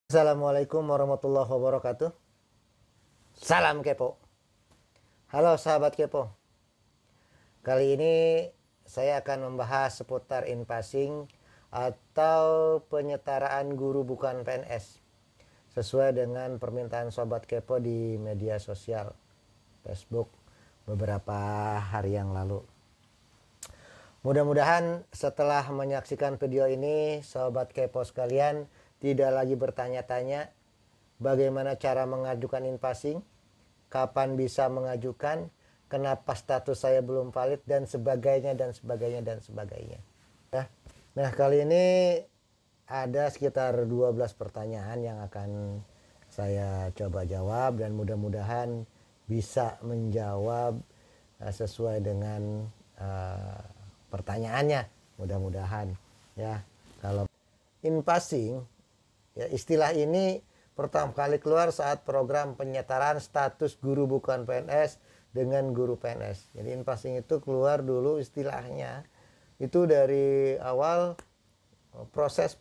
Assalamualaikum warahmatullahi wabarakatuh. Salam kepo. Halo sahabat kepo. Kali ini saya akan membahas seputar in-passing atau penyetaraan guru bukan PNS sesuai dengan permintaan sobat kepo di media sosial Facebook beberapa hari yang lalu. Mudah-mudahan setelah menyaksikan video ini sobat kepo sekalian tidak lagi bertanya-tanya bagaimana cara mengajukan in-passing, kapan bisa mengajukan, kenapa status saya belum valid, dan sebagainya dan sebagainya dan sebagainya. Nah, kali ini ada sekitar 12 pertanyaan yang akan saya coba jawab dan mudah-mudahan bisa menjawab sesuai dengan pertanyaannya. Mudah-mudahan ya. Kalau in-passing, ya, istilah ini pertama kali keluar saat program penyetaraan status guru bukan PNS dengan guru PNS. Jadi in-passing itu keluar dulu istilahnya itu dari awal proses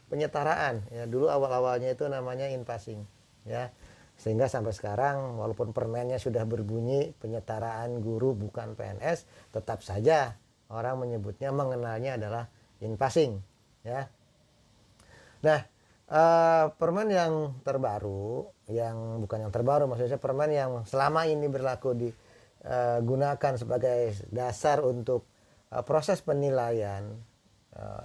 penyetaraan. Ya, dulu awal-awalnya itu namanya in-passing. Ya, sehingga sampai sekarang walaupun permennya sudah berbunyi penyetaraan guru bukan PNS, tetap saja orang menyebutnya mengenalnya adalah in-passing. Ya. Nah, permen yang terbaru, yang bukan yang terbaru, maksudnya permen yang selama ini berlaku digunakan sebagai dasar untuk proses penilaian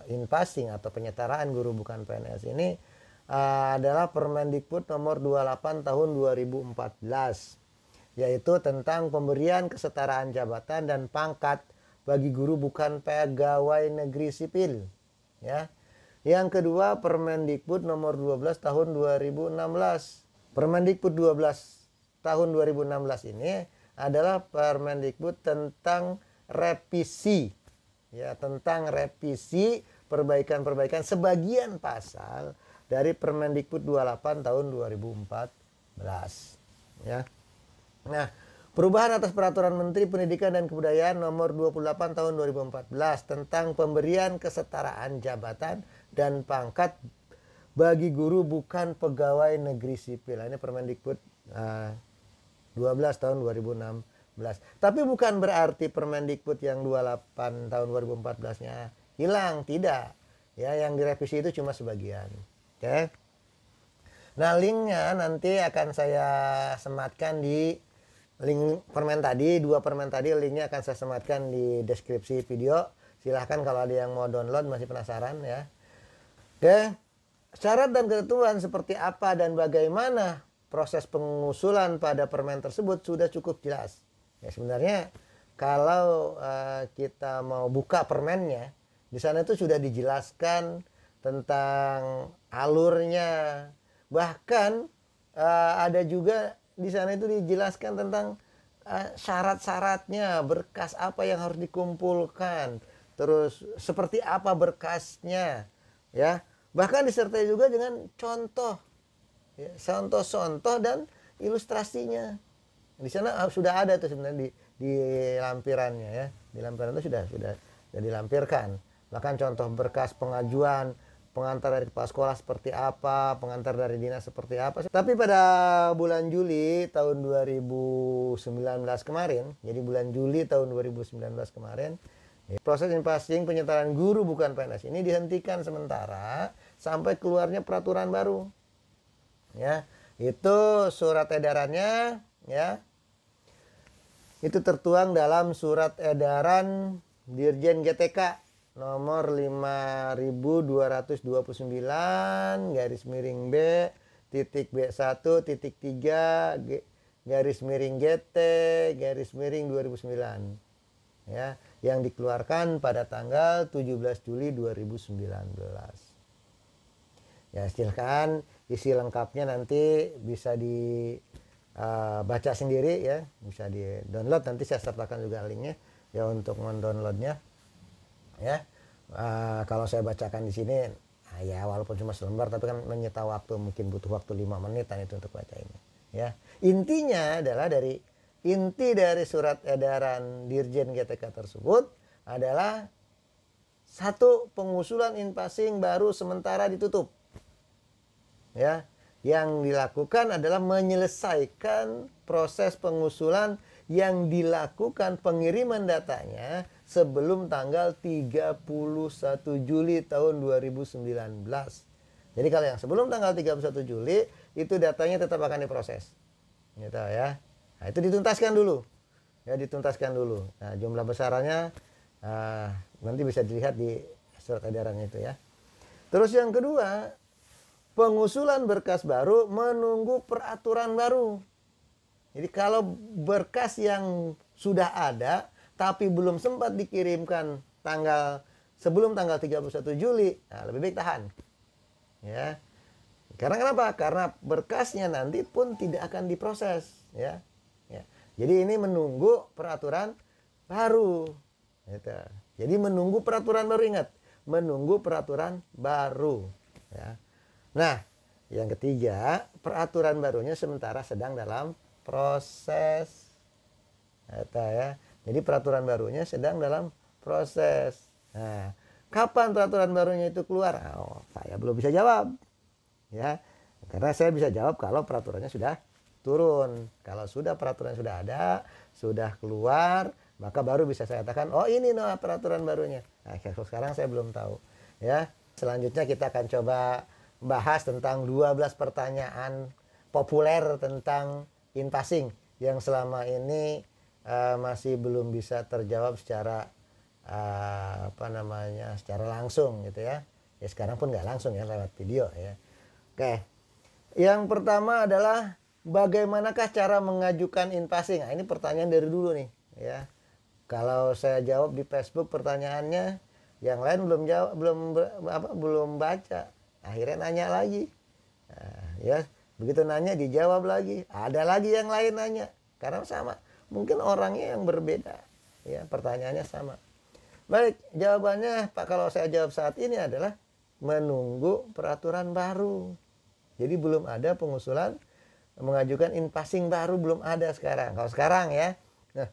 in-passing atau penyetaraan guru bukan PNS ini adalah Permendikbud nomor 28 tahun 2014, yaitu tentang pemberian kesetaraan jabatan dan pangkat bagi guru bukan pegawai negeri sipil. Ya. Yang kedua, Permendikbud nomor 12 tahun 2016. Permendikbud 12 tahun 2016 ini adalah Permendikbud tentang revisi, ya, tentang revisi perbaikan-perbaikan sebagian pasal dari Permendikbud 28 tahun 2014. Ya. Nah, perubahan atas Peraturan Menteri Pendidikan dan Kebudayaan nomor 28 tahun 2014 tentang pemberian kesetaraan jabatan dan pangkat bagi guru bukan pegawai negeri sipil. Ini Permendikbud 12 tahun 2016. Tapi bukan berarti Permendikbud yang 28 tahun 2014-nya hilang, tidak. Ya, yang direvisi itu cuma sebagian. Oke. Nah, linknya nanti akan saya sematkan di link permen tadi, dua permen tadi, linknya akan saya sematkan di deskripsi video. Silahkan kalau ada yang mau download, masih penasaran ya. Oke, syarat dan ketentuan seperti apa dan bagaimana proses pengusulan pada permen tersebut sudah cukup jelas. Ya, sebenarnya kalau kita mau buka permennya, di sana itu sudah dijelaskan tentang alurnya. Bahkan ada juga di sana itu dijelaskan tentang syarat-syaratnya, berkas apa yang harus dikumpulkan, terus seperti apa berkasnya. Ya, bahkan disertai juga dengan contoh, ya, contoh-contoh dan ilustrasinya. Di sana sudah ada tuh sebenarnya di lampirannya, ya, di lampiran itu sudah dilampirkan. Bahkan contoh berkas pengajuan, pengantar dari kepala sekolah seperti apa, pengantar dari dinas seperti apa. Tapi pada bulan Juli tahun 2019 kemarin, jadi bulan Juli tahun 2019 kemarin, proses in-passing penyetaraan guru bukan PNS ini dihentikan sementara sampai keluarnya peraturan baru. Ya, itu surat edarannya, ya. Itu tertuang dalam surat edaran Dirjen GTK nomor 5229 garis miring B titik B1 titik 3 garis miring GT garis miring 2009. Ya, yang dikeluarkan pada tanggal 17 Juli 2019. Ya, silakan isi lengkapnya nanti bisa dibaca sendiri, ya, bisa di download, nanti saya sertakan juga linknya ya untuk mendownloadnya. Ya, kalau saya bacakan di sini, ya walaupun cuma selembar, tapi kan menyita waktu, mungkin butuh waktu 5 menitan itu untuk baca ini. Ya, intinya adalah inti dari surat edaran Dirjen GTK tersebut adalah satu, pengusulan in-passing baru sementara ditutup. ya. Yang dilakukan adalah menyelesaikan proses pengusulan yang dilakukan pengiriman datanya sebelum tanggal 31 Juli tahun 2019. Jadi kalau yang sebelum tanggal 31 Juli itu datanya tetap akan diproses. Gitu ya. Nah, itu dituntaskan dulu. Ya, dituntaskan dulu. Nah, jumlah besarannya nanti bisa dilihat di surat edaran itu ya. Terus yang kedua, pengusulan berkas baru menunggu peraturan baru. Jadi kalau berkas yang sudah ada tapi belum sempat dikirimkan sebelum tanggal 31 Juli, nah lebih baik tahan. Ya. Karena kenapa? Karena berkasnya nanti pun tidak akan diproses, ya. Ya. Jadi ini menunggu peraturan baru. Gitu. Jadi menunggu peraturan baru, ingat, menunggu peraturan baru. Ya. Nah, yang ketiga, peraturan barunya sementara sedang dalam proses. Gitu, ya. Jadi peraturan barunya sedang dalam proses. Nah, kapan peraturan barunya itu keluar? Oh, saya belum bisa jawab. Ya, karena saya bisa jawab kalau peraturannya sudah turun. Kalau sudah peraturan sudah ada, sudah keluar, maka baru bisa saya katakan, oh ini peraturan barunya. Nah, sekarang saya belum tahu. Ya, selanjutnya kita akan coba bahas tentang 12 pertanyaan populer tentang in-passing yang selama ini masih belum bisa terjawab secara secara langsung gitu ya. Ya sekarang pun nggak langsung ya, lewat video ya. Oke, yang pertama adalah bagaimanakah cara mengajukan in-passing? Nah, ini pertanyaan dari dulu nih, ya. Kalau saya jawab di Facebook pertanyaannya, yang lain belum baca, akhirnya nanya lagi. Nah, ya, begitu nanya dijawab lagi, ada lagi yang lain nanya, karena sama, mungkin orangnya yang berbeda, ya, pertanyaannya sama. Baik, jawabannya Pak, kalau saya jawab saat ini adalah menunggu peraturan baru. Jadi belum ada pengusulan mengajukan in-passing baru, belum ada sekarang. Kalau sekarang ya. Nah,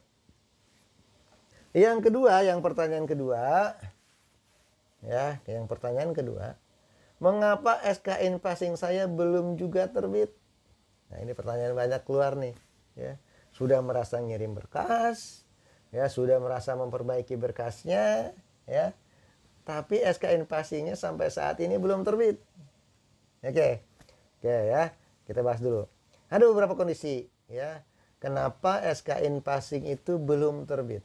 yang kedua, yang pertanyaan kedua, mengapa SK in-passing saya belum juga terbit? Nah, ini pertanyaan banyak keluar nih. Ya, sudah merasa ngirim berkas, ya, sudah merasa memperbaiki berkasnya, ya, tapi SK in-passingnya sampai saat ini belum terbit. Oke. Oke ya, kita bahas dulu. Ada beberapa kondisi ya, kenapa SK in-passing itu belum terbit.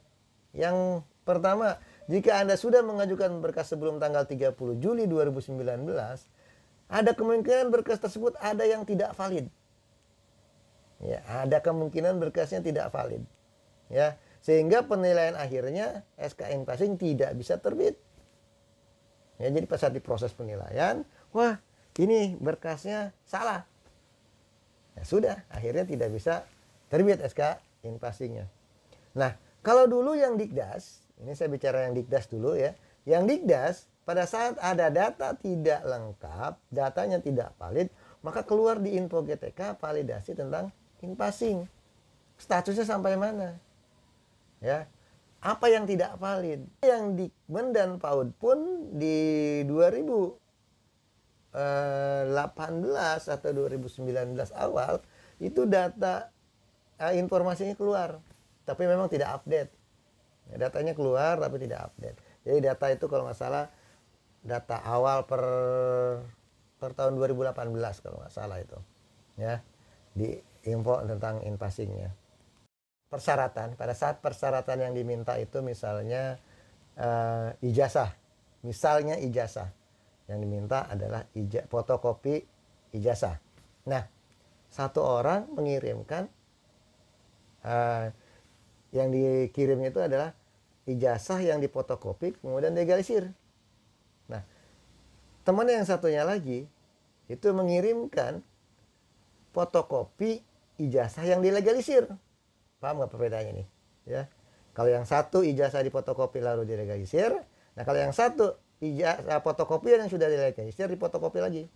Yang pertama, jika Anda sudah mengajukan berkas sebelum tanggal 30 Juli 2019, ada kemungkinan berkas tersebut ada yang tidak valid. Ya, ada kemungkinan berkasnya tidak valid. Ya, sehingga penilaian akhirnya SK in-passing tidak bisa terbit. Ya, jadi pas saat diproses penilaian, wah, ini berkasnya salah. Ya sudah, akhirnya tidak bisa terbit SK in-passingnya. Nah, kalau dulu yang Dikdas, ini saya bicara yang Dikdas dulu ya. Yang Dikdas, pada saat ada data tidak lengkap, datanya tidak valid, maka keluar di info GTK validasi tentang in-passing. Statusnya sampai mana? Ya. Apa yang tidak valid? Yang Dikmen dan PAUD pun di 2018 atau 2019 awal itu data informasinya keluar, tapi memang tidak update. Datanya keluar tapi tidak update. Jadi data itu kalau nggak salah data awal per tahun 2018 kalau nggak salah itu, ya, di info tentang in-passingnya. Persyaratan, pada saat persyaratan yang diminta itu misalnya ijazah, misalnya ijazah. Yang diminta adalah fotokopi ijazah. Nah, satu orang mengirimkan, yang dikirimnya itu adalah ijazah yang difotokopi kemudian legalisir. Nah, teman yang satunya lagi itu mengirimkan fotokopi ijazah yang dilegalisir. Paham nggak perbedaannya nih? Ya, kalau yang satu ijazah difotokopi lalu dilegalisir, nah kalau yang satu ijazah fotokopi yang sudah dilegalisir difotokopi lagi.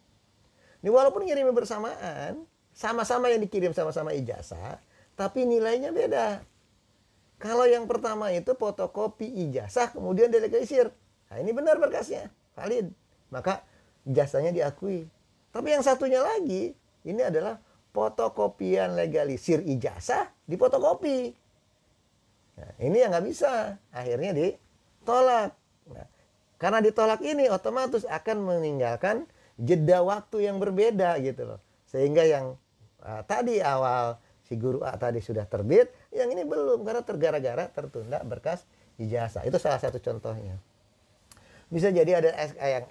Ini walaupun ngirimnya bersamaan, sama-sama yang dikirim sama-sama ijazah, tapi nilainya beda. Kalau yang pertama itu fotokopi ijazah kemudian dilegalisir, nah ini benar berkasnya, valid, maka ijazahnya diakui. Tapi yang satunya lagi, ini adalah fotokopian legalisir ijazah di fotokopi. Nah, ini yang nggak bisa, akhirnya ditolak. Nah, karena ditolak ini otomatis akan meninggalkan jeda waktu yang berbeda gitu loh. Sehingga yang tadi awal si guru A tadi sudah terbit, yang ini belum karena gara-gara tertunda berkas ijazah. Itu salah satu contohnya. Bisa jadi ada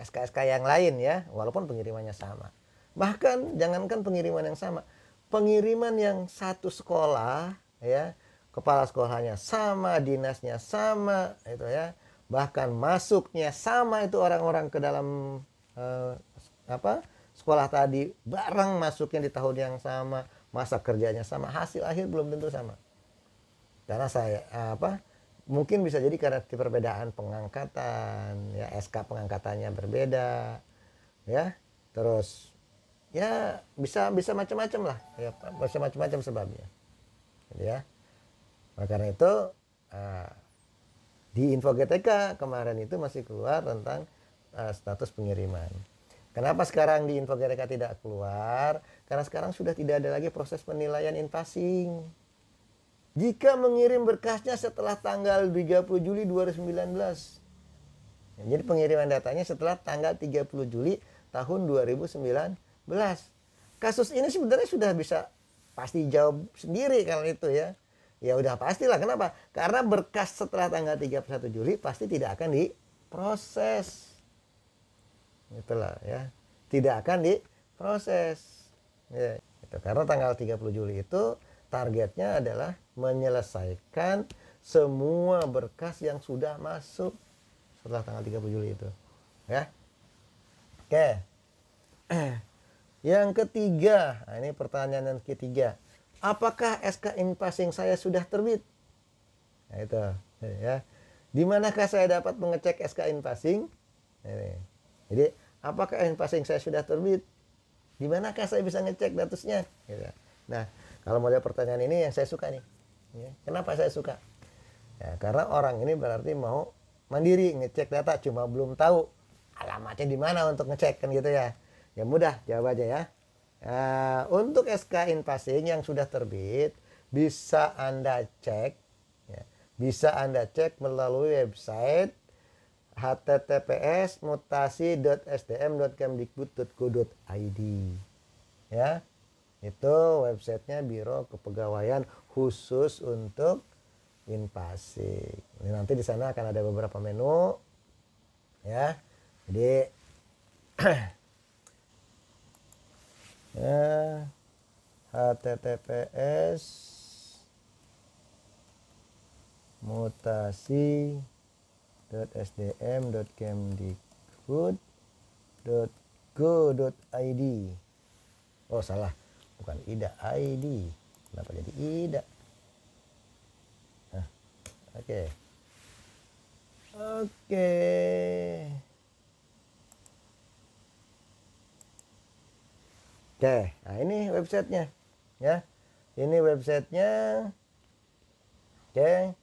SK-SK yang lain ya, walaupun pengirimannya sama. Bahkan jangankan pengiriman yang sama, pengiriman yang satu sekolah ya, kepala sekolahnya sama, dinasnya sama, itu ya. Bahkan masuknya sama itu orang-orang ke dalam sekolah tadi, bareng masuknya di tahun yang sama, masa kerjanya sama, hasil akhir belum tentu sama. Karena mungkin bisa jadi karena perbedaan pengangkatan, ya SK pengangkatannya berbeda, ya terus ya bisa macam-macam lah, ya bisa macam-macam sebabnya, ya. Nah, karena itu di Info GTK kemarin itu masih keluar tentang status pengiriman. Kenapa sekarang di Info GTK tidak keluar? Karena sekarang sudah tidak ada lagi proses penilaian in passing. Jika mengirim berkasnya setelah tanggal 30 Juli 2019. Ya, jadi pengiriman datanya setelah tanggal 30 Juli tahun 2019. Kasus ini sebenarnya sudah bisa pasti jawab sendiri kalau itu ya. Ya udah pastilah, kenapa? Karena berkas setelah tanggal 31 Juli pasti tidak akan diproses. Itulah ya. Tidak akan diproses. Ya, itu karena tanggal 30 Juli itu targetnya adalah menyelesaikan semua berkas yang sudah masuk setelah tanggal 30 Juli itu. Ya. Oke. Yang ketiga, nah ini pertanyaan yang ketiga. Apakah SK in passing saya sudah terbit? Nah itu, ya. Di manakah saya dapat mengecek SK in passing? Ini. Jadi, apakah in passing saya sudah terbit? Di manakah saya bisa ngecek statusnya? Gitu. Nah, kalau model pertanyaan ini yang saya suka nih. Ya, kenapa saya suka? Ya, karena orang ini berarti mau mandiri ngecek data, cuma belum tahu alamatnya di mana untuk ngecek kan gitu ya. Ya mudah, jawab aja ya. Untuk SK in passing yang sudah terbit bisa Anda cek, ya, bisa Anda cek melalui website https://mutasi.sdm.kemdikbud.go.id. Ya. Itu websitenya Biro Kepegawaian khusus untuk in passing. Nanti di sana akan ada beberapa menu, ya. Jadi ya, https mutasi.sdm.kemdikbud.go.id. Oh salah, bukan IDA, ID. Kenapa jadi IDA? Nah, oke. Oke, nah ini websitenya, ya. Ini websitenya. Oke.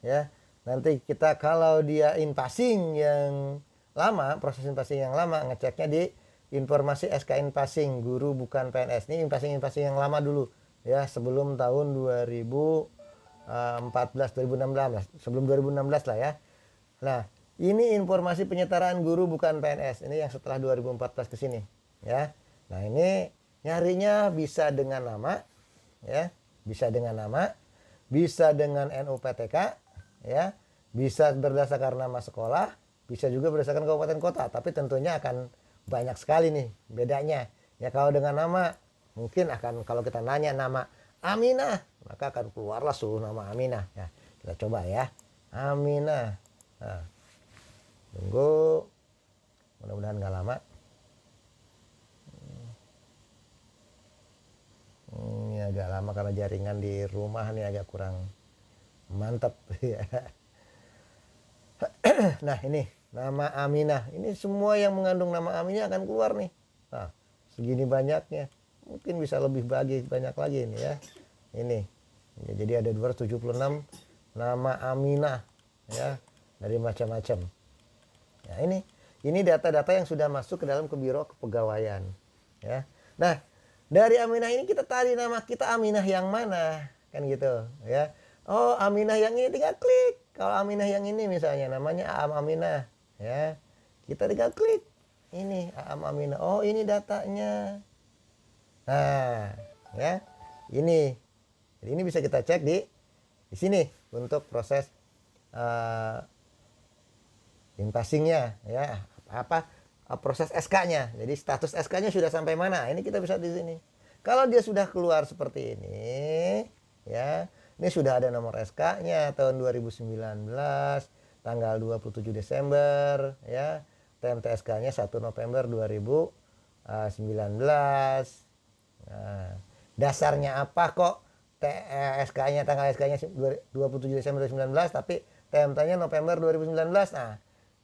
Ya, nanti kita kalau dia in passing yang lama, proses in passing yang lama, ngeceknya di informasi SK in passing guru bukan PNS. Ini in passing yang lama dulu, ya, sebelum tahun 2014 2016, sebelum 2016 lah ya. Nah, ini informasi penyetaraan guru bukan PNS. Ini yang setelah 2014 ke sini, ya. Nah, ini nyarinya bisa dengan nama, ya. Bisa dengan nama, bisa dengan NUPTK, ya. Bisa berdasarkan nama sekolah, bisa juga berdasarkan kabupaten kota, tapi tentunya akan banyak sekali nih bedanya. Ya, kalau dengan nama mungkin akan, kalau kita nanya nama Aminah, maka akan keluarlah seluruh nama Aminah. Ya, kita coba ya. Aminah. Nah, tunggu, mudah-mudahan nggak lama. Ini agak lama karena jaringan di rumah nih agak kurang mantap. Nah, ini nama Aminah. Ini semua yang mengandung nama Aminah akan keluar nih. Nah, segini banyaknya. Mungkin bisa lebih banyak lagi ini ya. Ini. Ya, jadi ada 276 nama Aminah, ya, dari macam-macam. Nah, ini Ini data-data yang sudah masuk ke dalam Biro Kepegawaian. Ya. Nah, dari Aminah ini kita cari nama kita Aminah yang mana, kan gitu, ya. Oh, Aminah yang ini tinggal klik. Kalau Aminah yang ini misalnya namanya Aam Aminah, ya. Kita tinggal klik. Ini Aam Aminah. Oh, ini datanya. Nah, ya. Ini. Jadi ini bisa kita cek di sini untuk proses passingnya, ya. Proses SK-nya. Jadi status SK-nya sudah sampai mana? Ini kita bisa di sini. Kalau dia sudah keluar seperti ini, ya. Ini sudah ada nomor SK-nya tahun 2019, tanggal 27 Desember, ya. TMT SK-nya 1 November 2019. Nah, dasarnya apa kok SK-nya tanggal SK-nya 27 Desember 2019 tapi TMT-nya November 2019? Nah,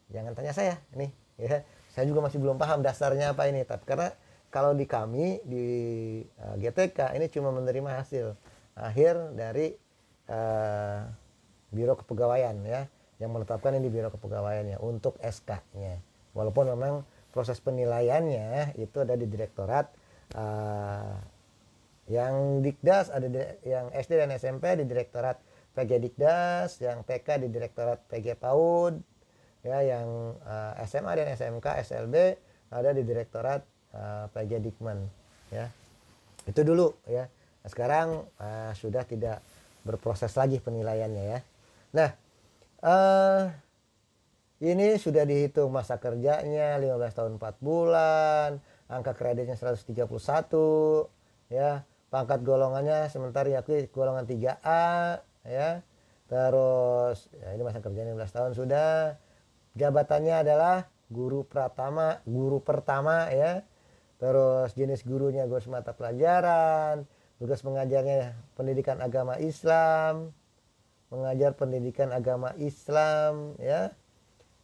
jangan tanya saya nih, ya. Saya juga masih belum paham dasarnya apa ini, tapi karena kalau di kami di GTK ini cuma menerima hasil akhir dari Biro Kepegawaian, ya, yang menetapkan ini Biro Kepegawaiannya untuk SK-nya. Walaupun memang proses penilaiannya itu ada di direktorat yang Dikdas, ada yang SD dan SMP di direktorat PG Dikdas, yang TK di direktorat PG PAUD, ya, yang SMA dan SMK SLB ada di direktorat PG Dikmen, ya. Itu dulu, ya. Nah, sekarang sudah tidak berproses lagi penilaiannya, ya. Nah, ini sudah dihitung masa kerjanya 15 tahun 4 bulan, angka kreditnya 131, ya. Pangkat golongannya sementara diakui golongan 3A, ya. Terus ya, ini masa kerjanya 15 tahun sudah. Jabatannya adalah guru pertama, ya. Terus jenis gurunya guru mata pelajaran, tugas mengajarnya pendidikan agama Islam, mengajar pendidikan agama Islam, ya.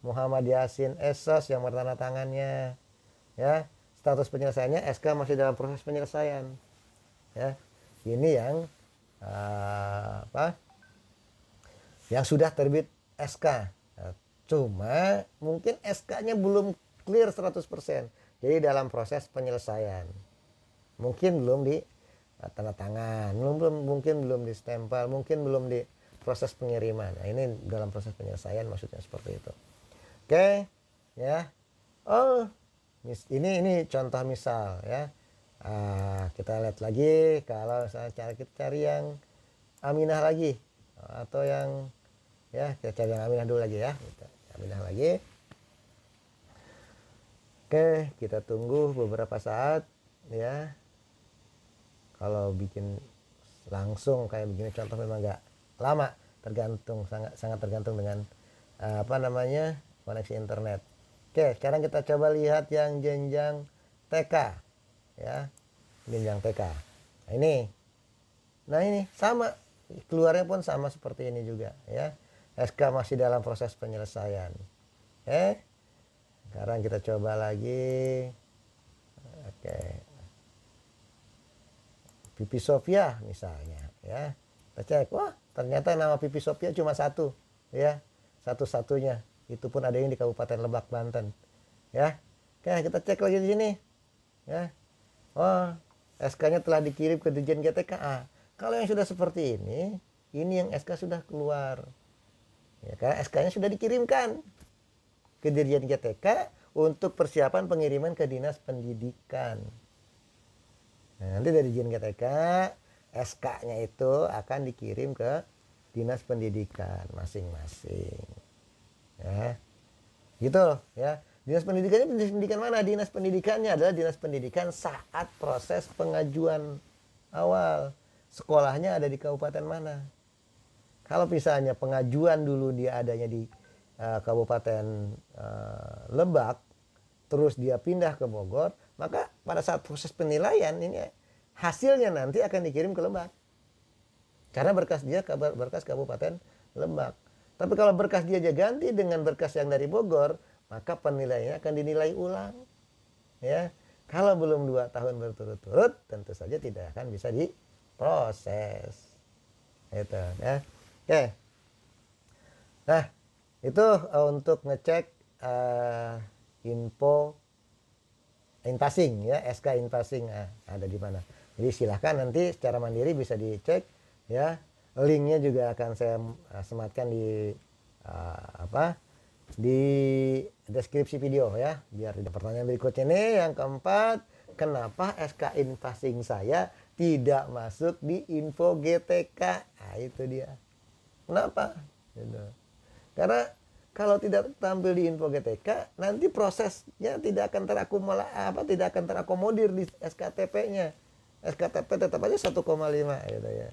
Muhammad Yasin Esos yang bertanda tangannya, ya. Status penyelesaiannya SK masih dalam proses penyelesaian, ya. Ini yang yang sudah terbit SK. Cuma mungkin SK-nya belum clear 100%. Jadi dalam proses penyelesaian. Mungkin belum di tanda tangan, mungkin belum di stempel, mungkin belum di proses pengiriman. Nah, ini dalam proses penyelesaian maksudnya seperti itu. Oke, ya. Oh, ini contoh misal, ya. Kita lihat lagi kalau saya kita cari yang Aminah lagi atau yang, ya, kita cari yang Aminah dulu lagi, ya. Aminah lagi. Oke, kita tunggu beberapa saat, ya. Kalau bikin langsung kayak begini contoh memang nggak lama, tergantung, sangat tergantung dengan koneksi internet. Oke, sekarang kita coba lihat yang jenjang TK, ya. Jenjang TK. Nah ini sama, keluarnya pun sama seperti ini juga, ya. SK masih dalam proses penyelesaian. Sekarang kita coba lagi. Oke. Pipi Sofia misalnya, ya. Kita cek, wah ternyata nama Pipi Sofia cuma satu, ya. Satu-satunya. Itu pun ada yang di Kabupaten Lebak, Banten, ya. Oke, kita cek lagi di sini, ya. Oh, SK-nya telah dikirim ke Dirjen GTK. Kalau yang sudah seperti ini yang SK sudah keluar. Ya, karena SK-nya sudah dikirimkan ke Dirjen GTK untuk persiapan pengiriman ke Dinas Pendidikan. Nah, nanti dari Dirjen GTK SK-nya itu akan dikirim ke Dinas Pendidikan masing-masing. Ya. Gitu loh, ya. Dinas Pendidikannya Dinas Pendidikan mana? Dinas Pendidikannya adalah Dinas Pendidikan saat proses pengajuan awal. Sekolahnya ada di kabupaten mana? Kalau misalnya pengajuan dulu dia adanya di Kabupaten Lebak, terus dia pindah ke Bogor, maka pada saat proses penilaian ini hasilnya nanti akan dikirim ke Lebak. Karena berkas dia berkas Kabupaten Lebak. Tapi kalau berkas dia aja ganti dengan berkas yang dari Bogor, maka penilaiannya akan dinilai ulang. Ya, kalau belum 2 tahun berturut-turut, tentu saja tidak akan bisa diproses. Itu, ya. Oke. Nah, itu untuk ngecek info inpassing ya, SK inpassing ada di mana. Jadi silahkan nanti secara mandiri bisa dicek ya. Linknya juga akan saya sematkan di di deskripsi video ya, biar tidak. Pertanyaan berikutnya nih yang keempat, kenapa SK inpassing saya tidak masuk di info GTK? Nah, itu dia. Kenapa? Gitu. Karena kalau tidak tampil di info GTK, nanti prosesnya tidak akan tidak akan terakomodir di SKTP-nya. SKTP tetap aja 1,5 gitu ya.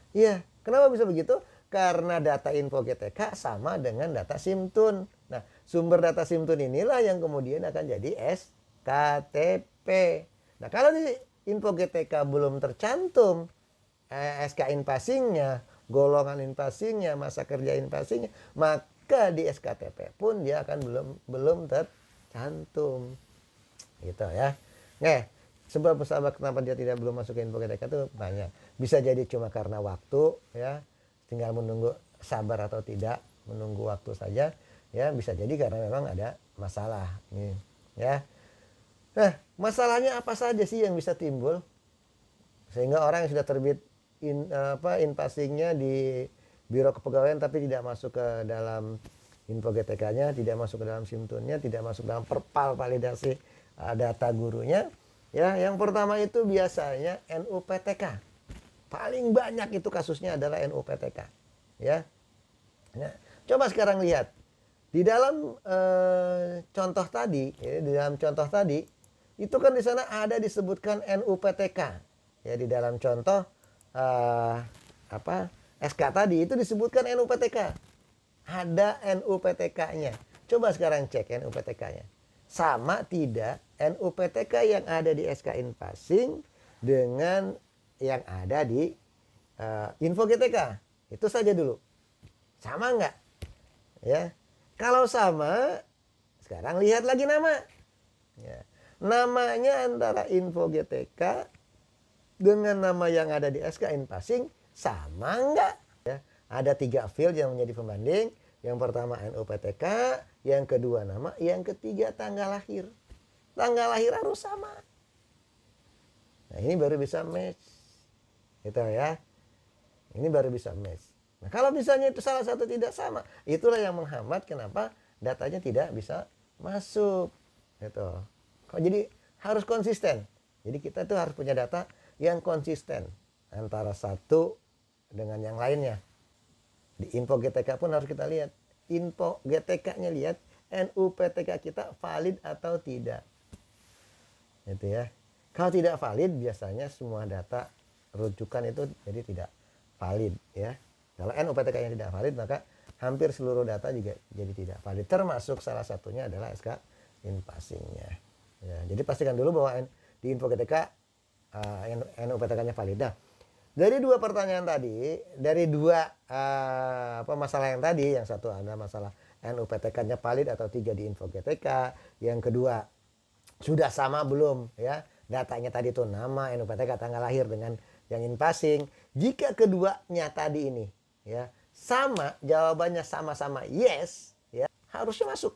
Iya, kenapa bisa begitu? Karena data info GTK sama dengan data SIMTUN. Nah, sumber data SIMTUN inilah yang kemudian akan jadi SKTP. Nah, kalau di info GTK belum tercantum SK inpassingnya, golongan inpassingnya, masa kerja inpassingnya, maka di SKTP pun dia akan belum tercantum. Gitu ya. Nah, sebab kenapa dia belum masuk ke info GTK itu banyak. Bisa jadi cuma karena waktu ya, tinggal menunggu, sabar atau tidak, menunggu waktu saja ya. Bisa jadi karena memang ada masalah nih ya. Nah, masalahnya apa saja sih yang bisa timbul sehingga orang yang sudah terbit inpassingnya di Biro Kepegawaian tapi tidak masuk ke dalam info GTK-nya, tidak masuk ke dalam SIMTUN-nya, tidak masuk dalam perpal validasi data gurunya ya. Yang pertama itu biasanya NUPTK. Paling banyak itu kasusnya adalah NUPTK ya. Nah, coba sekarang lihat di dalam contoh tadi ya, di dalam contoh tadi itu kan di sana ada disebutkan NUPTK ya. Di dalam contoh SK tadi itu disebutkan NUPTK, ada NUPTK-nya. Coba sekarang cek NUPTK-nya sama tidak NUPTK yang ada di SK inpassing dengan yang ada di info GTK. Itu saja dulu, sama nggak ya? Kalau sama, sekarang lihat lagi nama ya. Namanya antara info GTK dengan nama yang ada di SK inpassing sama nggak ya? Ada 3 field yang menjadi pembanding. Yang pertama NUPTK, yang kedua nama, yang ketiga tanggal lahir. Tanggal lahir harus sama. Nah, ini baru bisa match. Gitu ya. Ini baru bisa match. Nah, kalau misalnya itu salah satu tidak sama, itulah yang menghambat kenapa datanya tidak bisa masuk. Gitu. Jadi harus konsisten. Jadi kita tuh harus punya data yang konsisten antara satu dengan yang lainnya. Di info GTK pun harus kita lihat. Info GTK-nya lihat, NUPTK kita valid atau tidak. Gitu ya. Kalau tidak valid, biasanya semua data rujukan itu jadi tidak valid ya. Kalau NUPTK-nya tidak valid, maka hampir seluruh data juga jadi tidak valid. Termasuk salah satunya adalah SK inpassing-nya. Ya, jadi pastikan dulu bahwa di info GTK NUPTK-nya valid. Nah, dari 2 pertanyaan tadi, dari 2 masalah yang tadi, yang satu ada masalah NUPTK-nya valid atau tidak di info GTK, yang kedua sudah sama belum ya datanya tadi tuh nama, NUPTK, tanggal lahir dengan yang inpassing. Jika keduanya tadi ini ya sama, jawabannya sama-sama yes ya, harusnya masuk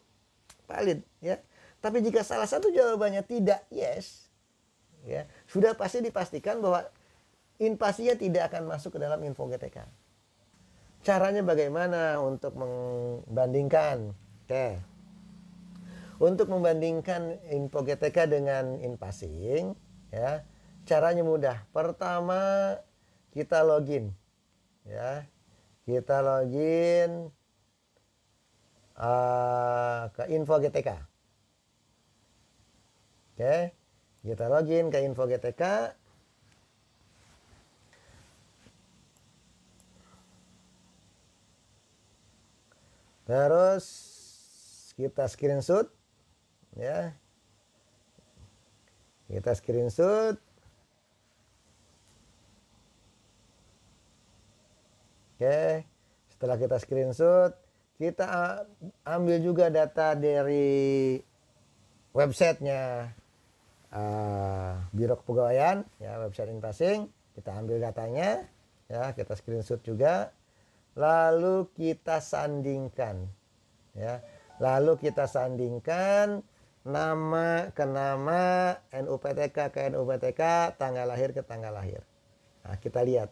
valid ya. Tapi jika salah satu jawabannya tidak yes ya, sudah pasti dipastikan bahwa inpassingnya tidak akan masuk ke dalam info GTK. Caranya bagaimana untuk membandingkan? Oke. Untuk membandingkan info GTK dengan inpassing ya, caranya mudah. Pertama, kita login ya. Kita login ke info GTK. Oke. Kita login ke info GTK. Terus kita screenshot ya. Kita screenshot. Oke. Setelah kita screenshot, kita ambil juga data dari websitenya Biro Kepegawaian ya, website inpassing. Kita ambil datanya ya, kita screenshot juga. Lalu kita sandingkan ya. Lalu kita sandingkan nama ke nama, NUPTK ke NUPTK, tanggal lahir ke tanggal lahir. Nah, kita lihat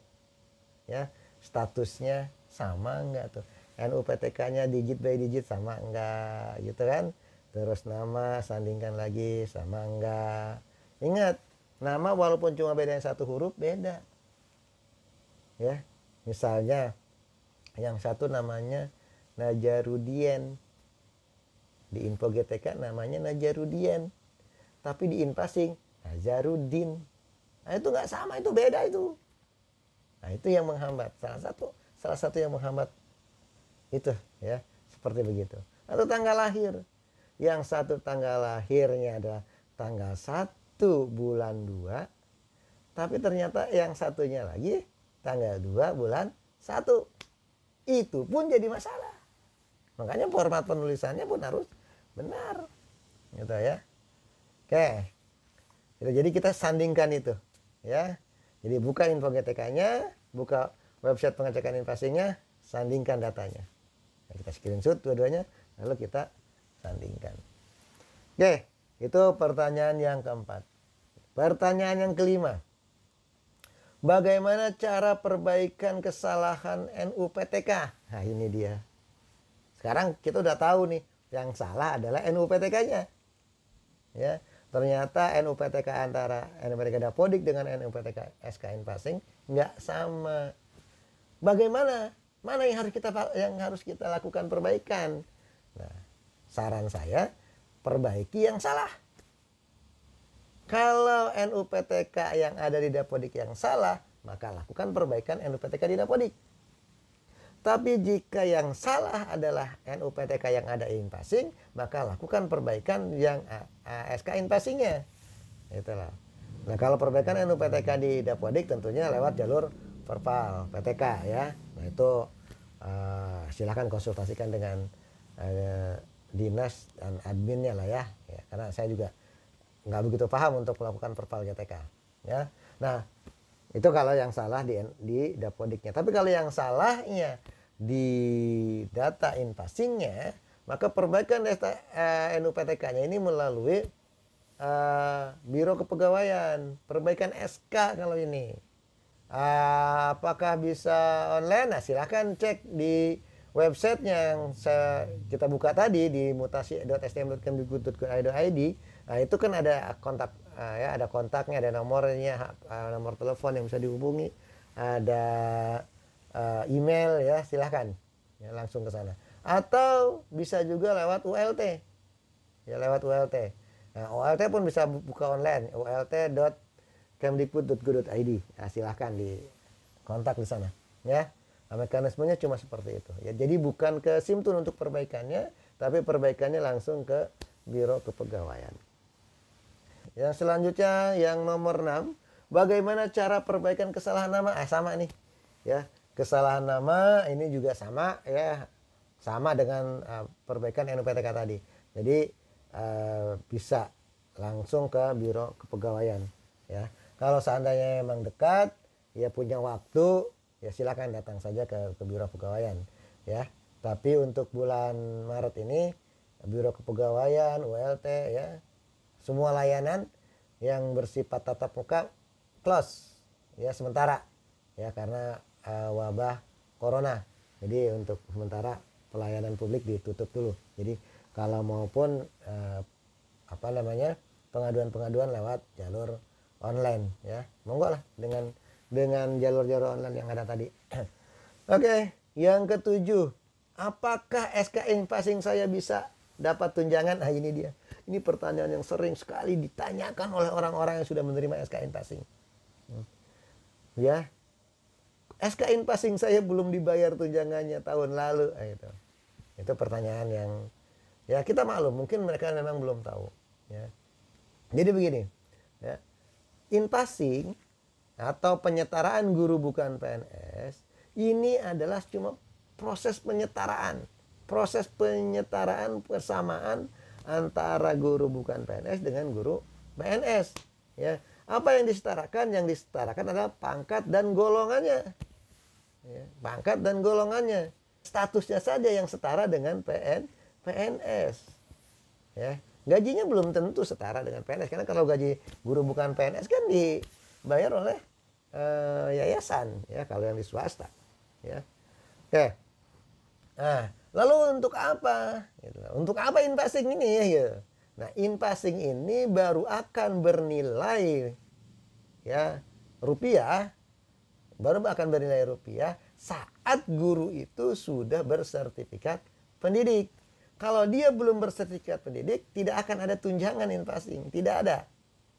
ya, statusnya sama enggak tuh. NUPTK-nya digit by digit sama enggak gitu kan. Terus nama sandingkan lagi sama enggak. Ingat, nama walaupun cuma beda satu huruf beda. Ya. Misalnya yang satu namanya Najarudien. Di info GTK namanya Najarudien. Tapi di Inpasing Nazarudin. Nah, itu nggak sama, itu beda itu. Nah, itu yang menghambat. Salah satu yang menghambat itu ya, seperti begitu. Atau tanggal lahir. Yang satu tanggal lahirnya adalah tanggal 1 bulan 2, tapi ternyata yang satunya lagi tanggal 2 bulan 1. Itu pun jadi masalah. Makanya format penulisannya pun harus benar. Gitu ya. Oke. Jadi kita sandingkan itu ya. Jadi buka info GTK-nya, buka website pengecekan invasinya, sandingkan datanya. Nah, kita screenshot dua-duanya, lalu kita sandingkan. Oke, itu pertanyaan yang keempat. Pertanyaan yang kelima. Bagaimana cara perbaikan kesalahan NUPTK? Nah, ini dia. Sekarang kita udah tahu nih, yang salah adalah NUPTK-nya. Ya. Ternyata NUPTK antara NUPTK Dapodik dengan NUPTK SK Inpasing nggak sama. Bagaimana? Mana yang harus kita lakukan perbaikan? Nah, saran saya perbaiki yang salah. Kalau NUPTK yang ada di Dapodik yang salah, maka lakukan perbaikan NUPTK di Dapodik. Tapi jika yang salah adalah NUPTK yang ada Inpasing, maka lakukan perbaikan yang SK Inpasingnya. Itulah. Nah, kalau perbaikan NUPTK di Dapodik tentunya lewat jalur Perpal PTK ya. Nah, itu silahkan konsultasikan dengan dinas dan adminnya lah ya. Karena saya juga nggak begitu paham untuk melakukan Perpal GTK ya. Nah, itu kalau yang salah di Dapodiknya. Tapi kalau yang salahnya di data Inpasingnya, maka perbaikan data NUPTK-nya ini melalui Biro Kepegawaian, perbaikan SK kalau ini. Apakah bisa online? Nah, silahkan cek di websitenya yang kita buka tadi di mutasi.stm.kemdikbud.go.id. Nah, itu kan ada kontak ya, ada kontaknya, ada nomornya, nomor telepon yang bisa dihubungi, ada email ya, silahkan ya, langsung ke sana. Atau bisa juga lewat ULT. Ya, lewat ULT. Nah, ULT pun bisa buka online, ult.kemdikbud.go.id. Nah, silahkan di kontak di sana ya. Nah, mekanismenya cuma seperti itu ya. Jadi bukan ke Simtun untuk perbaikannya, tapi perbaikannya langsung ke Biro Kepegawaian. Yang selanjutnya yang nomor 6, bagaimana cara perbaikan kesalahan nama? Sama nih ya. Kesalahan nama ini juga sama ya. Sama dengan perbaikan NUPTK tadi. Jadi bisa langsung ke Biro Kepegawaian ya. Kalau seandainya memang dekat, ya punya waktu, ya silakan datang saja ke Biro Kepegawaian ya. Tapi untuk bulan Maret ini Biro Kepegawaian, ULT ya, semua layanan yang bersifat tatap muka close ya sementara ya, karena wabah corona. Jadi untuk sementara pelayanan publik ditutup dulu. Jadi kalau maupun pengaduan-pengaduan lewat jalur online ya, monggo lah dengan jalur-jalur online yang ada tadi. Oke, yang ketujuh, apakah SK Inpasing saya bisa dapat tunjangan? Nah, ini dia. Ini pertanyaan yang sering sekali ditanyakan oleh orang-orang yang sudah menerima SK Inpasing. Ya, SK Inpasing saya belum dibayar tunjangannya tahun lalu. Nah, itu pertanyaan yang ya kita maklum, mungkin mereka memang belum tahu. Ya. Jadi begini, ya, Inpasing atau penyetaraan guru bukan PNS ini adalah cuma proses penyetaraan persamaan antara guru bukan PNS dengan guru PNS ya. Apa yang disetarakan? Yang disetarakan adalah pangkat dan golongannya ya, pangkat dan golongannya, statusnya saja yang setara dengan PNS ya. gajinya belum tentu setara dengan PNS. Karena kalau gaji guru bukan PNS kan dibayar oleh yayasan, ya, kalau yang di swasta, ya. Oke. Nah, lalu untuk apa? Gitu. Untuk apa in-passing ini? Ya. Nah, in-passing ini baru akan bernilai, ya, rupiah, baru akan bernilai rupiah saat guru itu sudah bersertifikat pendidik. Kalau dia belum bersertifikat pendidik, tidak akan ada tunjangan in-passing, tidak ada.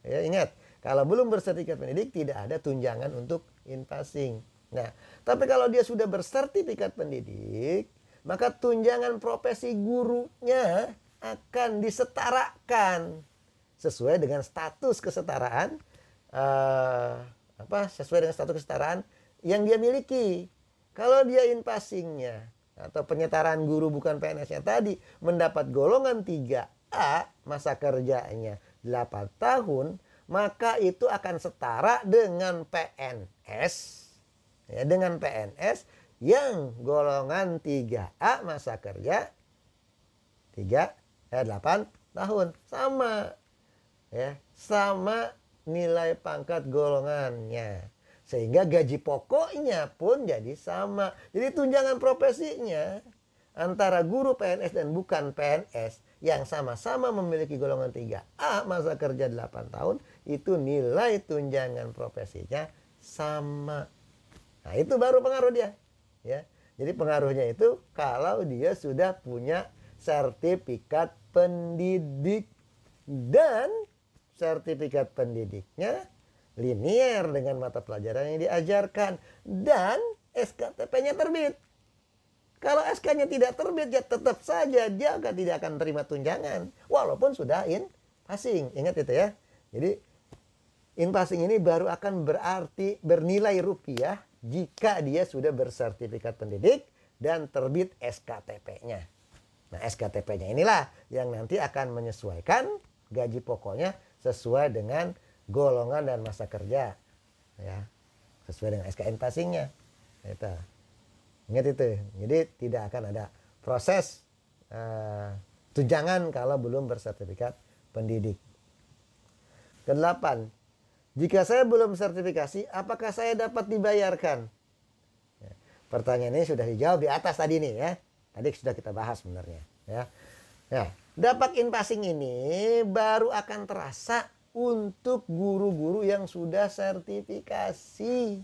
Ya, ingat, kalau belum bersertifikat pendidik tidak ada tunjangan untuk in-passing. Nah, tapi kalau dia sudah bersertifikat pendidik, maka tunjangan profesi gurunya akan disetarakan sesuai dengan status kesetaraan, sesuai dengan status kesetaraan yang dia miliki. Kalau dia in-passingnya atau penyetaraan guru bukan PNS-nya tadi mendapat golongan 3A, masa kerjanya 8 tahun, maka itu akan setara dengan PNS, ya, dengan PNS yang golongan 3A masa kerja 8 tahun, sama, ya, sama nilai pangkat golongannya, sehingga gaji pokoknya pun jadi sama. Jadi tunjangan profesinya antara guru PNS dan bukan PNS yang sama-sama memiliki golongan 3A masa kerja 8 tahun, itu nilai tunjangan profesinya sama. Nah, itu baru pengaruh dia, ya. Jadi pengaruhnya itu kalau dia sudah punya sertifikat pendidik dan sertifikat pendidiknya linier dengan mata pelajaran yang diajarkan dan SKTP-nya terbit. Kalau SK-nya tidak terbit, ya tetap saja dia tidak akan terima tunjangan walaupun sudah in-passing. Ingat itu, ya. Jadi in-passing ini baru akan berarti bernilai rupiah jika dia sudah bersertifikat pendidik dan terbit SKTP-nya. Nah, SKTP-nya inilah yang nanti akan menyesuaikan gaji pokoknya sesuai dengan golongan dan masa kerja, ya, sesuai dengan SK in-passing-nya. Itu. Ingat itu. Jadi tidak akan ada proses tunjangan kalau belum bersertifikat pendidik. Kedelapan, jika saya belum sertifikasi, apakah saya dapat dibayarkan? Ya, pertanyaan ini sudah dijawab di atas tadi nih, ya. Tadi sudah kita bahas sebenarnya, ya. Nah, dampak in-passing ini baru akan terasa untuk guru-guru yang sudah sertifikasi.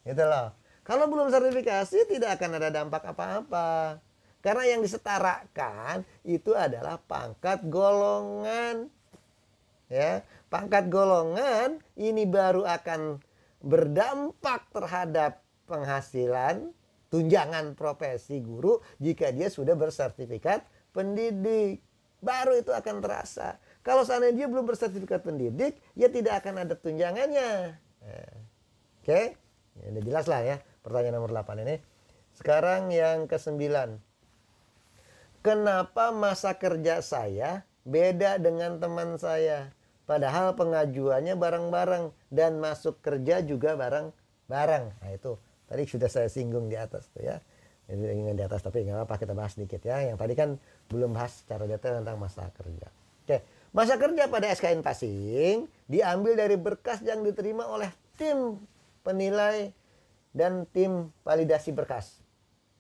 Gitu loh. Kalau belum sertifikasi tidak akan ada dampak apa-apa. Karena yang disetarakan itu adalah pangkat golongan. Ya, pangkat golongan ini baru akan berdampak terhadap penghasilan tunjangan profesi guru jika dia sudah bersertifikat pendidik. Baru itu akan terasa. Kalau seandainya dia belum bersertifikat pendidik, ya tidak akan ada tunjangannya. Oke? Ya, udah jelas lah, ya, pertanyaan nomor 8 ini. Sekarang yang ke-9. Kenapa masa kerja saya beda dengan teman saya? Padahal pengajuannya bareng-bareng dan masuk kerja juga bareng-bareng. Nah, itu tadi sudah saya singgung di atas tuh, ya. Ini di atas, tapi nggak apa-apa, kita bahas sedikit, ya. Yang tadi kan belum bahas secara detail tentang masa kerja. Oke, masa kerja pada SK in-passing diambil dari berkas yang diterima oleh tim penilai dan tim validasi berkas.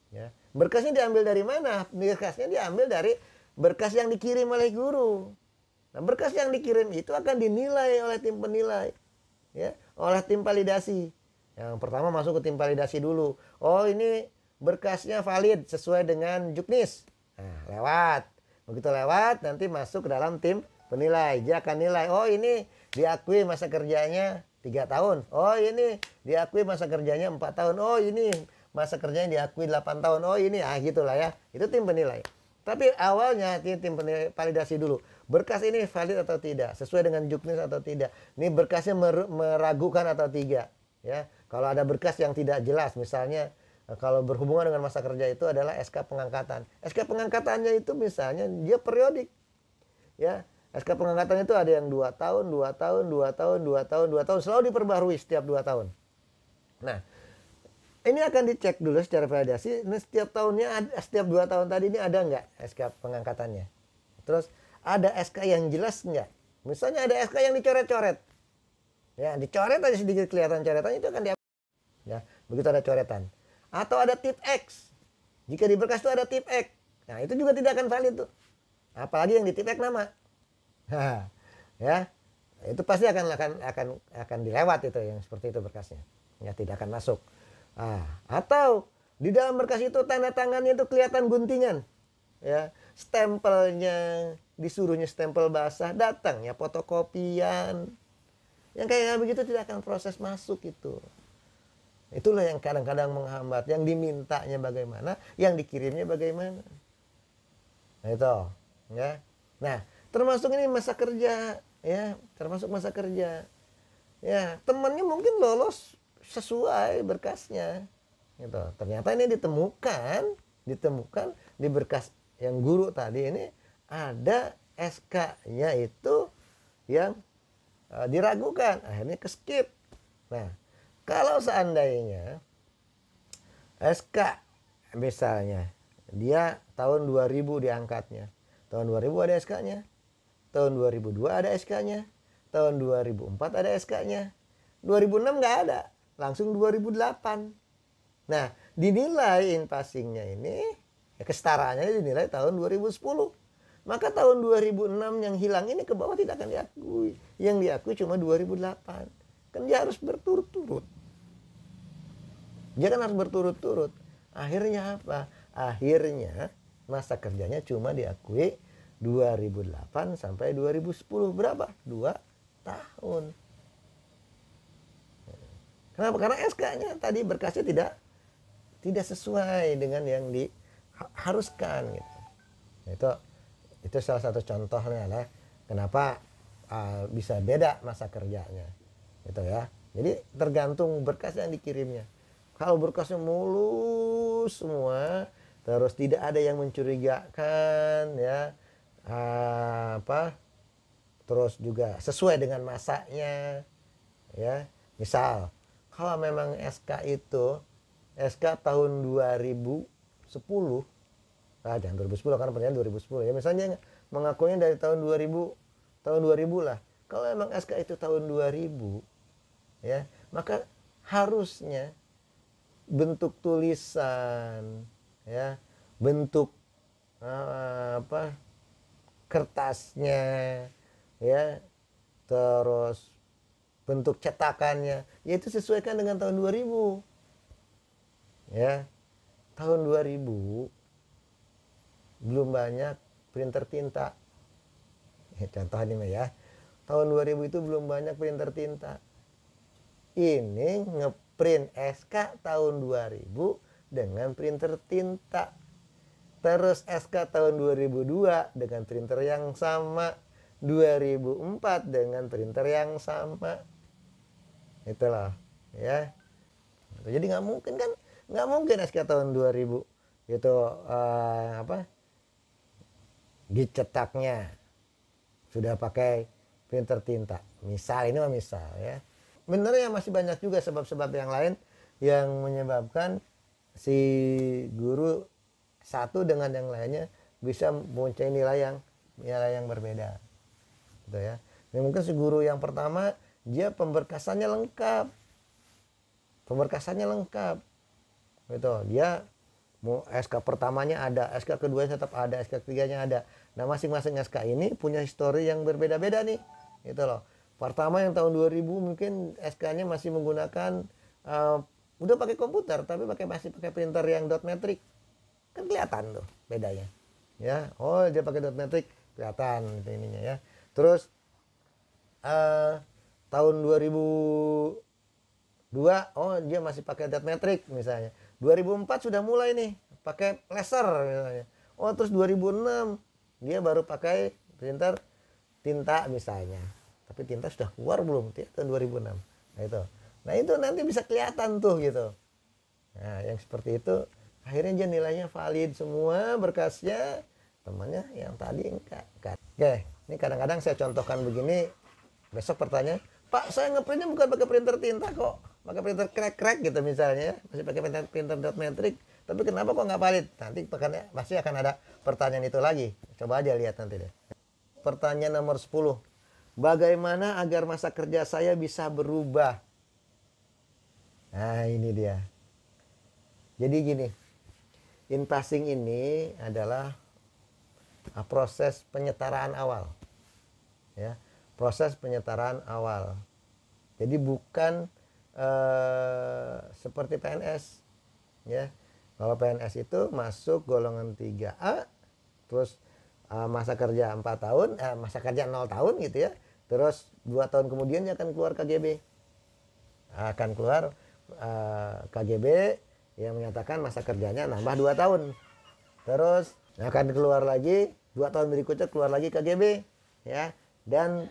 Ya. Berkasnya diambil dari mana? Berkasnya diambil dari berkas yang dikirim oleh guru. Nah, berkas yang dikirim itu akan dinilai oleh tim penilai, ya, oleh tim validasi. Yang pertama masuk ke tim validasi dulu. Oh, ini berkasnya valid sesuai dengan Juknis. Nah, lewat. Begitu lewat, nanti masuk ke dalam tim penilai. Dia akan nilai, oh ini diakui masa kerjanya 3 tahun. Oh, ini diakui masa kerjanya 4 tahun. Oh, ini masa kerjanya diakui 8 tahun. Oh, ini, gitulah, ya. Itu tim penilai. Tapi awalnya tim penilai validasi dulu. Berkas ini valid atau tidak, sesuai dengan Juknis atau tidak. Ini berkasnya meragukan atau tidak, ya. Kalau ada berkas yang tidak jelas, misalnya kalau berhubungan dengan masa kerja itu adalah SK pengangkatan. SK pengangkatannya itu misalnya dia periodik, ya. SK pengangkatan itu ada yang 2 tahun, 2 tahun, 2 tahun, 2 tahun, 2 tahun, selalu diperbarui setiap 2 tahun. Nah, ini akan dicek dulu secara validasi. Ini setiap tahunnya, setiap 2 tahun tadi ini ada nggak SK pengangkatannya. Terus ada SK yang jelas nggak? Misalnya ada SK yang dicoret-coret. Ya, dicoret aja sedikit kelihatan coretannya itu akan dihapus. Ya, begitu ada coretan. Atau ada tip X. Jika di berkas itu ada tip X. Nah, itu juga tidak akan valid tuh. Apalagi yang di tip X nama. Nah, ya. Itu pasti akan dilewat itu yang seperti itu berkasnya. Ya, tidak akan masuk. Nah, atau di dalam berkas itu tanda tangannya itu kelihatan guntingan. Ya, stempelnya disuruhnya stempel basah, datang ya fotokopian. Yang kayak begitu tidak akan proses masuk itu. Itulah yang kadang-kadang menghambat. Yang dimintanya bagaimana, yang dikirimnya bagaimana. Nah, itu, ya. Nah, termasuk ini masa kerja, ya, termasuk masa kerja. Ya, temannya mungkin lolos sesuai berkasnya. Gitu. Ternyata ini ditemukan di berkas yang guru tadi ini ada SK-nya itu yang diragukan, akhirnya ke skip. Nah, kalau seandainya SK misalnya dia tahun 2000 diangkatnya, tahun 2000 ada SK-nya, tahun 2002 ada SK-nya, tahun 2004 ada SK-nya, 2006 nggak ada, langsung 2008. Nah, dinilai in passingnya ini, ya kesetaraannya dinilai tahun 2010. Maka tahun 2006 yang hilang ini ke bawah tidak akan diakui. Yang diakui cuma 2008. Kan dia harus berturut-turut. Dia kan harus berturut-turut. Akhirnya apa? Akhirnya masa kerjanya cuma diakui 2008 sampai 2010. Berapa? 2 tahun. Kenapa? Karena SK-nya tadi berkasnya tidak sesuai dengan yang diharuskan gitu. Itu salah satu contohnya lah kenapa bisa beda masa kerjanya gitu ya. Jadi tergantung berkas yang dikirimnya. Kalau berkasnya mulus semua, terus tidak ada yang mencurigakan ya, terus juga sesuai dengan masanya ya. Misal kalau memang SK itu SK tahun 2010, jangan 2010 karena pertanyaan 2010 ya. Misalnya mengakuinya dari tahun 2000 lah. Kalau memang SK itu tahun 2000 ya, maka harusnya bentuk tulisan ya, bentuk kertasnya ya, terus bentuk cetakannya yaitu sesuaikan dengan tahun 2000. Ya, tahun 2000 belum banyak printer tinta. Contoh ini ya. Tahun 2000 itu belum banyak printer tinta. Ini ngeprint SK tahun 2000 dengan printer tinta. Terus SK tahun 2002 dengan printer yang sama. 2004 dengan printer yang sama. Itulah, ya. Jadi nggak mungkin kan? Nggak mungkin SK tahun 2000 itu dicetaknya sudah pakai printer tinta. Misal, ini mah misal ya. Benernya masih banyak juga sebab-sebab yang lain yang menyebabkan si guru satu dengan yang lainnya bisa mempunyai nilai yang berbeda. Gitu ya. Ini mungkin si guru yang pertama dia pemberkasannya lengkap. Gitu. Dia mau SK pertamanya ada, SK keduanya tetap ada, SK ketiganya ada. Nah, masing-masing SK ini punya histori yang berbeda-beda nih. Gitu loh. Pertama yang tahun 2000 mungkin SK-nya masih menggunakan udah pakai komputer tapi masih pakai printer yang dot matrix. Kan kelihatan tuh bedanya. Ya, oh dia pakai dot matrix, kelihatan gitu ininya ya. Terus tahun 2002 oh dia masih pakai dot matrix misalnya. 2004 sudah mulai nih pakai laser misalnya. Oh terus 2006 dia baru pakai printer tinta misalnya. Tapi tinta sudah keluar belum tahun 2006. Nah itu nanti bisa kelihatan tuh gitu. Nah yang seperti itu akhirnya dia nilainya valid semua berkasnya, temannya yang tadi enggak. Oke, ini kadang-kadang saya contohkan begini. Besok pertanyaan, Pak saya ngeprintnya bukan pakai printer tinta kok, pakai printer crack gitu misalnya, masih pakai printer dot matrix, tapi kenapa kok nggak valid? Nanti pasti akan ada pertanyaan itu lagi. Coba aja lihat nanti deh. pertanyaan nomor 10. Bagaimana agar masa kerja saya bisa berubah? Nah, ini dia. Jadi gini, in passing ini adalah proses penyetaraan awal. Ya, proses penyetaraan awal. Jadi bukan seperti PNS. Ya, kalau PNS itu masuk golongan 3A, terus masa kerja 4 tahun, masa kerja 0 tahun gitu ya. Terus 2 tahun kemudian dia akan keluar KGB. Akan keluar KGB yang menyatakan masa kerjanya nambah 2 tahun. Terus akan keluar lagi 2 tahun berikutnya, keluar lagi KGB ya. Dan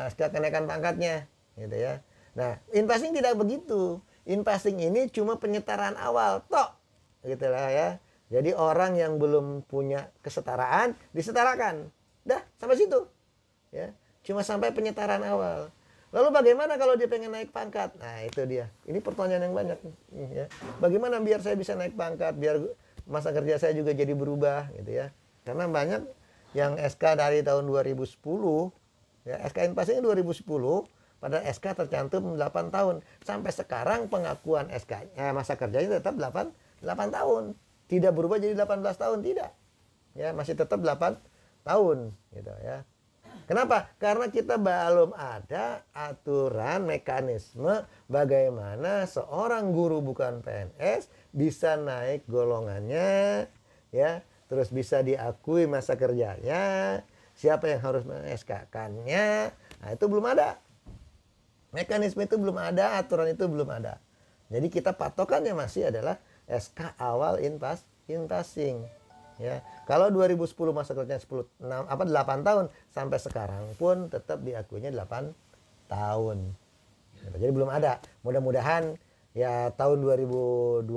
setiap kenaikan pangkatnya gitu ya. Nah, in passing tidak begitu. In passing ini cuma penyetaraan awal tok gitu lah ya. Jadi orang yang belum punya kesetaraan disetarakan. Dah sampai situ. Ya, cuma sampai penyetaraan awal. Lalu bagaimana kalau dia pengen naik pangkat? Nah, itu dia. Ini pertanyaan yang banyak ya. Bagaimana biar saya bisa naik pangkat, biar masa kerja saya juga jadi berubah gitu ya. Karena banyak yang SK dari tahun 2010 ya, SK in passing 2010, pada SK tercantum 8 tahun. Sampai sekarang pengakuan SK masa kerjanya tetap 8 tahun. Tidak berubah jadi 18 tahun, tidak. Ya, masih tetap 8 tahun gitu ya. Kenapa? Karena kita belum ada aturan mekanisme bagaimana seorang guru bukan PNS bisa naik golongannya ya, terus bisa diakui masa kerjanya, siapa yang harus men-SK-kannya. Nah, itu belum ada. Mekanisme itu belum ada, aturan itu belum ada. Jadi kita patokannya masih adalah SK awal in passing. Ya, kalau 2010 masa kerjanya 8 tahun, sampai sekarang pun tetap diakuinya 8 tahun. Jadi belum ada. Mudah-mudahan ya tahun 2020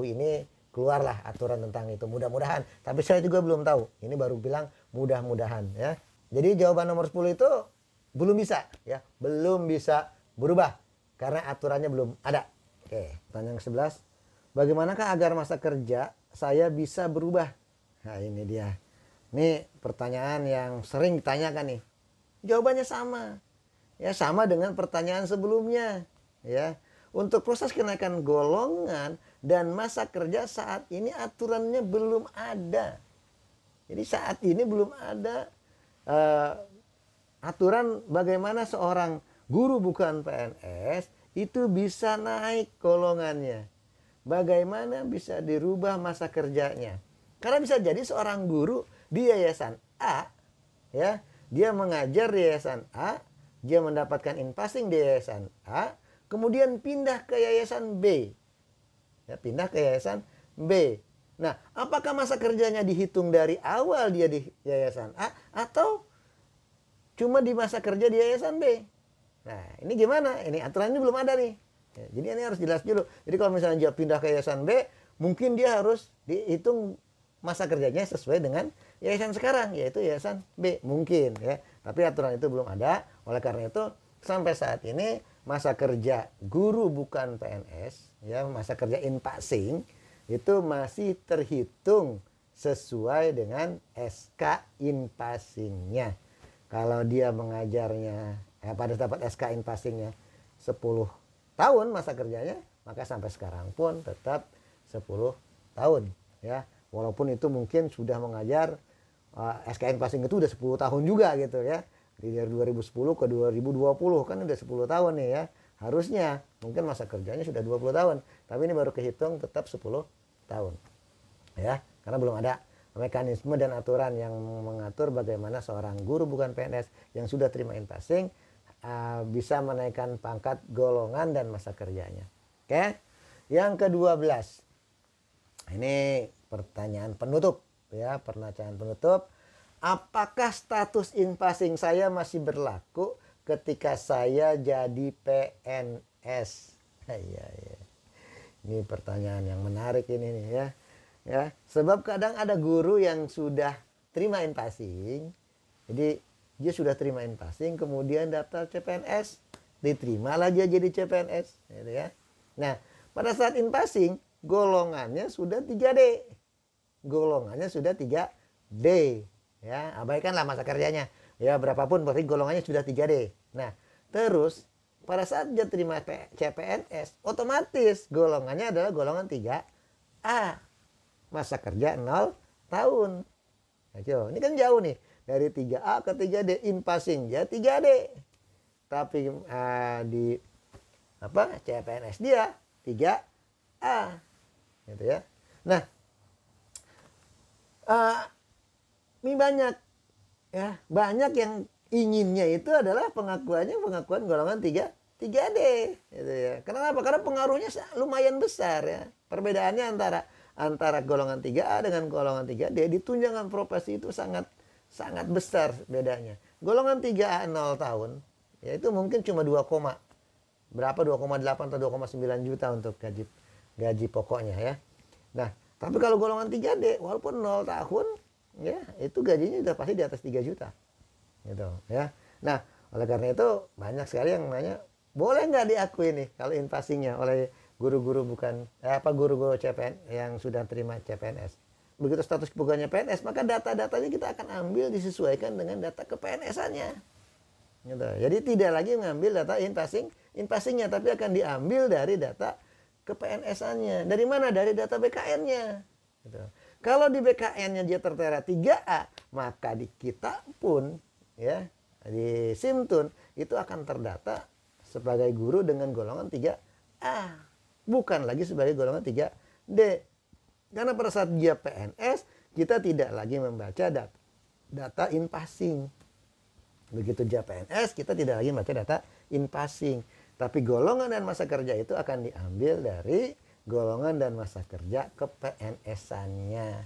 ini keluarlah aturan tentang itu. Mudah-mudahan. Tapi saya juga belum tahu. Ini baru bilang mudah-mudahan ya. Jadi jawaban nomor 10 itu belum bisa ya, belum bisa berubah karena aturannya belum ada. Oke, pertanyaan ke-11. Bagaimanakah agar masa kerja saya bisa berubah? Nah, ini dia. Ini pertanyaan yang sering ditanyakan nih. Jawabannya sama. Ya, sama dengan pertanyaan sebelumnya, ya. Untuk proses kenaikan golongan dan masa kerja saat ini aturannya belum ada. Jadi saat ini belum ada aturan bagaimana seorang guru bukan PNS itu bisa naik golongannya. Bagaimana bisa dirubah masa kerjanya. Karena bisa jadi seorang guru di yayasan A, ya, dia mengajar di yayasan A, dia mendapatkan in passing di yayasan A, kemudian pindah ke yayasan B. Ya, pindah ke yayasan B. Nah, apakah masa kerjanya dihitung dari awal dia di yayasan A atau cuma di masa kerja di yayasan B? Nah, ini gimana? Ini aturannya belum ada nih. Ya, jadi ini harus jelas dulu. Jadi kalau misalnya dia pindah ke yayasan B, mungkin dia harus dihitung masa kerjanya sesuai dengan yayasan sekarang, yaitu yayasan B. Mungkin ya. Tapi aturan itu belum ada. Oleh karena itu sampai saat ini masa kerja guru bukan PNS, ya, masa kerja in passing itu masih terhitung sesuai dengan SK in passingnya. Kalau dia mengajarnya pada dapat SK in passingnya 10 tahun masa kerjanya, maka sampai sekarang pun tetap 10 tahun ya. Walaupun itu mungkin sudah mengajar SK in passing itu udah 10 tahun juga gitu ya. Dari 2010 ke 2020 kan udah 10 tahun nih ya. Harusnya mungkin masa kerjanya sudah 20 tahun, tapi ini baru kehitung tetap 10 tahun. Ya, karena belum ada mekanisme dan aturan yang mengatur bagaimana seorang guru bukan PNS yang sudah terima in passing bisa menaikkan pangkat golongan dan masa kerjanya. Oke. Yang ke-12. Ini pertanyaan penutup ya, pertanyaan penutup. Apakah status in passing saya masih berlaku ketika saya jadi PNS? Ya. Ini pertanyaan yang menarik ini nih ya. Ya, sebab kadang ada guru yang sudah terima in passing. Jadi dia sudah terima in passing, kemudian daftar CPNS, diterimalah dia jadi CPNS, gitu ya. Nah, pada saat in passing, golongannya sudah 3D. Golongannya sudah 3D. Ya, abaikanlah masa kerjanya. Ya, berapapun berarti golongannya sudah 3D. Nah, terus pada saat dia terima CPNS, otomatis golongannya adalah golongan 3A. Masa kerja 0 tahun. Nah, ini kan jauh nih. Dari 3A ke 3D, in passing ya 3D. Tapi di CPNS dia 3A. Gitu ya. Nah, ini banyak ya, banyak yang inginnya itu adalah pengakuan golongan 3D gitu ya. Kenapa? Karena pengaruhnya lumayan besar ya. Perbedaannya antara golongan 3A dengan golongan 3D di tunjangan profesi itu sangat besar bedanya. Golongan 3A 0 tahun ya itu mungkin cuma 2,8 atau 2,9 juta untuk gaji pokoknya ya. Nah, tapi kalau golongan 3D walaupun 0 tahun ya itu gajinya sudah pasti di atas 3 juta gitu ya. Nah, oleh karena itu banyak sekali yang nanya, boleh nggak diakui nih kalau in passingnya oleh guru-guru guru-guru CPN yang sudah terima CPNS. Begitu status pegawainya PNS, maka data-datanya kita akan ambil disesuaikan dengan data ke-PNS-annya. Gitu. Jadi tidak lagi mengambil data in passingnya, tapi akan diambil dari data ke-PNS-annya. Dari mana? Dari data BKN-nya. Gitu. Kalau di BKN-nya dia tertera 3A, maka di kita pun ya di Simtun itu akan terdata sebagai guru dengan golongan 3A, bukan lagi sebagai golongan 3D. Karena pada saat dia PNS, kita tidak lagi membaca data in passing. Begitu dia PNS, kita tidak lagi membaca data in passing. Tapi golongan dan masa kerja itu akan diambil dari golongan dan masa kerja ke PNS-annya.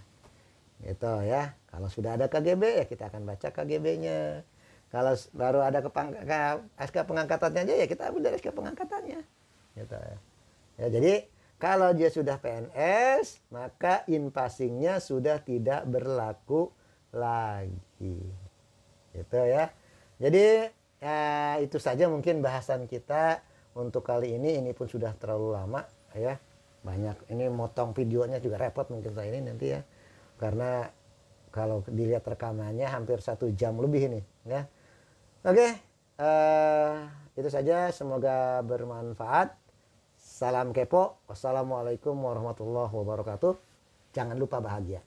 Gitu ya. Kalau sudah ada KGB ya kita akan baca KGB-nya. Kalau baru ada SK pengangkatannya aja ya kita ambil dari SK pengangkatannya. Gitu ya. Ya, jadi kalau dia sudah PNS, maka in passing-nya sudah tidak berlaku lagi. Gitu ya. Jadi itu saja mungkin bahasan kita untuk kali ini. Ini pun sudah terlalu lama ya. Banyak ini motong videonya juga repot mungkin saya ini nanti ya. Karena kalau dilihat rekamannya hampir 1 jam lebih ini ya. Oke, itu saja, semoga bermanfaat. Salam kepo. Wassalamualaikum warahmatullahi wabarakatuh. Jangan lupa bahagia.